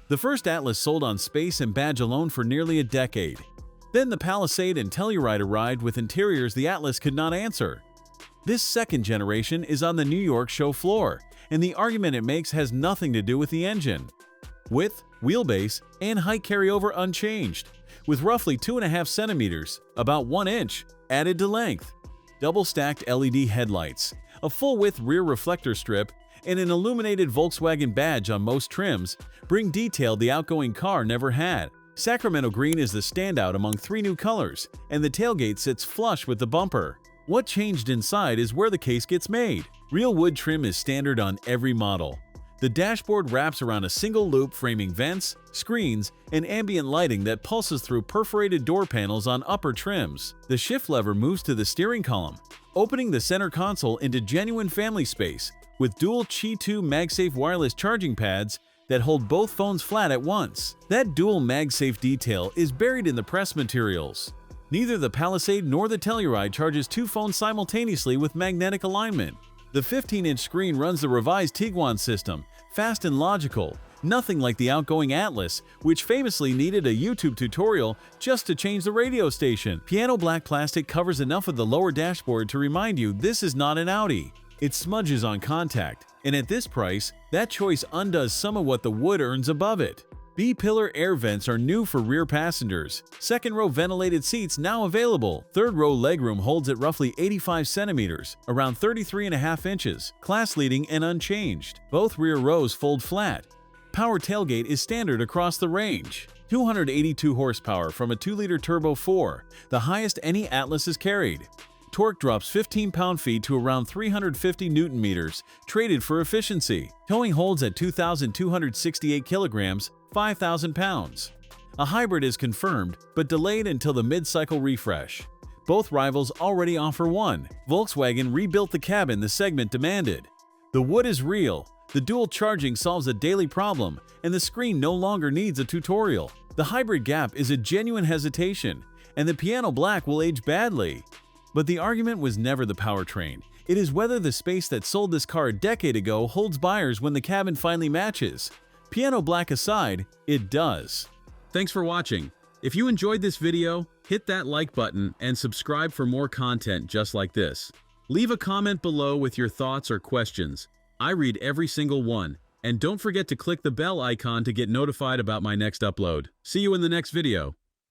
The first Atlas sold on space and badge alone for nearly a decade. Then the Palisade and Telluride arrived with interiors the Atlas could not answer. This second generation is on the New York show floor, and the argument it makes has nothing to do with the engine. Width, wheelbase, and height carry over unchanged, with roughly 2.5 centimeters, about 1 inch, added to length. Double-stacked LED headlights, a full-width rear reflector strip, and an illuminated Volkswagen badge on most trims bring detail the outgoing car never had. Sacramento green is the standout among 3 new colors, and the tailgate sits flush with the bumper. What changed inside is where the case gets made. Real wood trim is standard on every model. The dashboard wraps around a single loop framing vents, screens, and ambient lighting that pulses through perforated door panels on upper trims. The shift lever moves to the steering column, opening the center console into genuine family space with dual Qi2 MagSafe wireless charging pads that hold both phones flat at once. That dual MagSafe detail is buried in the press materials. Neither the Palisade nor the Telluride charges 2 phones simultaneously with magnetic alignment. The 15-inch screen runs the revised Tiguan system, fast and logical, nothing like the outgoing Atlas, which famously needed a YouTube tutorial just to change the radio station. Piano black plastic covers enough of the lower dashboard to remind you this is not an Audi. It smudges on contact, and at this price, that choice undoes some of what the wood earns above it. B-pillar air vents are new for rear passengers. Second-row ventilated seats now available. Third-row legroom holds at roughly 85 centimeters, around 33.5 inches, class-leading and unchanged. Both rear rows fold flat. Power tailgate is standard across the range. 282 horsepower from a 2-liter turbo 4, the highest any Atlas has carried. Torque drops 15 pound-feet to around 350 newton-meters, traded for efficiency. Towing holds at 2,268 kilograms, 5,000 pounds. A hybrid is confirmed, but delayed until the mid-cycle refresh. Both rivals already offer one. Volkswagen rebuilt the cabin the segment demanded. The wood is real, the dual charging solves a daily problem, and the screen no longer needs a tutorial. The hybrid gap is a genuine hesitation, and the piano black will age badly. But the argument was never the powertrain. It is whether the space that sold this car a decade ago holds buyers when the cabin finally matches. Piano black aside, it does. Thanks for watching. If you enjoyed this video, hit that like button and subscribe for more content just like this. Leave a comment below with your thoughts or questions. I read every single one. And don't forget to click the bell icon to get notified about my next upload. See you in the next video.